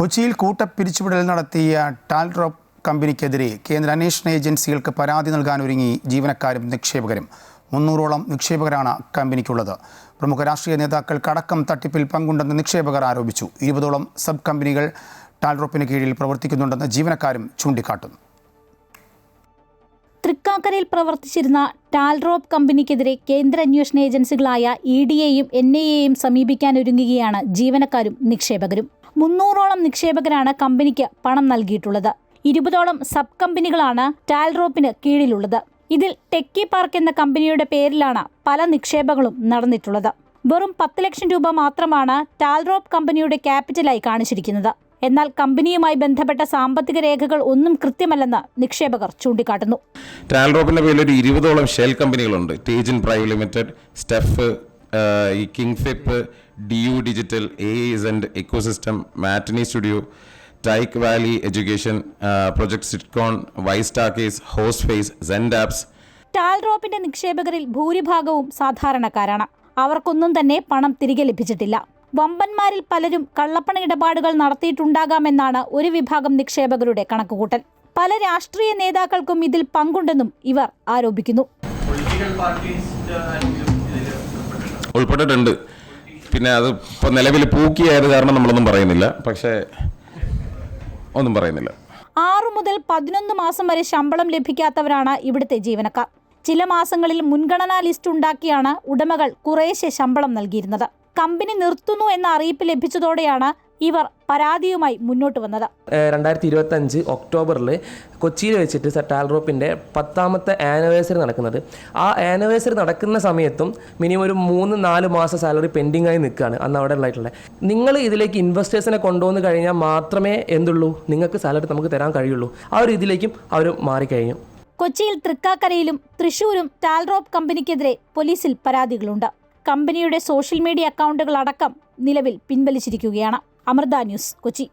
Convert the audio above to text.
കൊച്ചിയിൽ കൂട്ടപ്പിരിച്ചുവിടൽ നടത്തിയ ടാൽഡ്രോപ്പ് കമ്പനിക്കെതിരെ കേന്ദ്ര അന്വേഷണ ഏജൻസികൾക്ക് പരാതി നൽകാനൊരുങ്ങി ജീവനക്കാരും നിക്ഷേപകരും. 300ഓളം നിക്ഷേപകരാണ് കമ്പനിക്കുള്ളത്. പ്രമുഖ രാഷ്ട്രീയ നേതാക്കൾക്കടക്കം തട്ടിപ്പിൽ പങ്കുണ്ടെന്ന് നിക്ഷേപകർ ആരോപിച്ചു. 20ഓളം സബ് കമ്പനികൾ ടാൽഡ്രോപ്പിന് കീഴിൽ പ്രവർത്തിക്കുന്നുണ്ടെന്ന് ജീവനക്കാരും ചൂണ്ടിക്കാട്ടുന്നു. തൃക്കാക്കരയിൽ പ്രവർത്തിച്ചിരുന്ന ടാൽഡ്രോപ്പ് കമ്പനിക്കെതിരെ കേന്ദ്ര അന്വേഷണ ഏജൻസികളായ EDയെയും NIAയെയും സമീപിക്കാനൊരുങ്ങുകയാണ് ജീവനക്കാരും നിക്ഷേപകരും. 300ഓളം നിക്ഷേപകരാണ് കമ്പനിക്ക് പണം നൽകിയിട്ടുള്ളത്. 20ഓളം സബ് കമ്പനികളാണ് ടാൽഡ്രോപ്പിന് കീഴിലുള്ളത്. ഇതിൽ ടെക്കി പാർക്ക് എന്ന കമ്പനിയുടെ പേരിലാണ് പല നിക്ഷേപങ്ങളും നടന്നിട്ടുള്ളത്. വെറും 10 ലക്ഷം രൂപ മാത്രമാണ് ടാൽഡ്രോപ്പ് കമ്പനിയുടെ ക്യാപിറ്റലായി കാണിച്ചിരിക്കുന്നത്. എന്നാൽ കമ്പനിയുമായി ബന്ധപ്പെട്ട സാമ്പത്തിക രേഖകൾ ഒന്നും കൃത്യമല്ലെന്ന് നിക്ഷേപകർ ചൂണ്ടിക്കാട്ടുന്നു. ടാൽഡ്രോപ്പിന്റെ പേരിൽ ഒരു 20ഓളം ഷെൽ കമ്പനികളുണ്ട്. ടേജിൻ പ്രൈവറ്റ് ലിമിറ്റഡ്, സ്റ്റെഫ്, കിങ്ഫിപ്പ്, DU digital, AESend ecosystem, matinee studio, ടൈക്ക് വാലി എഡ്യൂക്കേഷൻ, പ്രൊജക്ട് സിറ്റ്കോൺ, വൈസ്റ്റാക്കേസ്, ഹോസ്ഫേസ്, സെൻഡാപ്സ്. ടാൽഡ്രോപ്പിന്റെ നിക്ഷേപകരിൽ ഭൂരിഭാഗവും സാധാരണക്കാരാണ്. അവർക്കൊന്നും തന്നെ പണം തിരികെ ലഭിച്ചിട്ടില്ല. വമ്പന്മാരിൽ പലരും കള്ളപ്പണ ഇടപാടുകൾ നടത്തിയിട്ടുണ്ടാകാമെന്നാണ് ഒരു വിഭാഗം നിക്ഷേപകരുടെ കണക്കുകൂട്ടൽ. പല രാഷ്ട്രീയ നേതാക്കൾക്കും ഇതിൽ പങ്കുണ്ടെന്നും ഇവർ ആരോപിക്കുന്നു. ഉൾപ്പെട്ടിട്ടുണ്ട്. പിന്നെ അത് ഇപ്പോൾ നിലവിൽ പൂക്കിയായത് കാരണം നമ്മളൊന്നും പറയുന്നില്ല. പക്ഷേ ഒന്നും പറയുന്നില്ല. 6 മുതൽ 11 മാസം വരെ ശമ്പളം ലഭിക്കാത്തവരാണ് ഇവിടുത്തെ ജീവനക്കാർ. ചില മാസങ്ങളിൽ മുൻഗണനാ ലിസ്റ്റ് ഉണ്ടാക്കിയാണ് ഉടമകൾ കുറേശ്ശെ ശമ്പളം നൽകിയിരുന്നത്. കമ്പനി നിർത്തുന്നു എന്ന അറിയിപ്പ് ലഭിച്ചതോടെയാണ് ഇവർ പരാതിയുമായി മുന്നോട്ട് വന്നത്. 2025 ഒക്ടോബറിൽ കൊച്ചിയിൽ വെച്ചിട്ട് ടാൽഡ്രോപ്പിൻ്റെ 10ാമത്തെ ആനിവേഴ്സറി നടക്കുന്നത്. ആ ആനിവേഴ്സറി നടക്കുന്ന സമയത്തും മിനിമം ഒരു 3-4 മാസം സാലറി പെൻഡിങ് ആയി നിൽക്കുകയാണ് അന്ന് അവിടെ ഉള്ളതായിട്ടുള്ളത്. നിങ്ങൾ ഇതിലേക്ക് ഇൻവെസ്റ്റേഴ്സിനെ കൊണ്ടുവന്ന് കഴിഞ്ഞാൽ മാത്രമേ എന്തുള്ളൂ നിങ്ങൾക്ക് സാലറി നമുക്ക് തരാൻ കഴിയുള്ളൂ. ആ ഒരു ഇതിലേക്കും അവർ മാറിക്കഴിഞ്ഞു. കൊച്ചിയിൽ തൃക്കാക്കരയിലും തൃശൂരും ടാൽഡ്രോപ്പ് കമ്പനിക്കെതിരെ പോലീസിൽ പരാതികളുണ്ട്. കമ്പനിയുടെ സോഷ്യൽ മീഡിയ അക്കൗണ്ടുകൾ അടക്കം നിലവിൽ പിൻവലിച്ചിരിക്കുകയാണ്. അമൃത ന്യൂസ്, കൊച്ചി.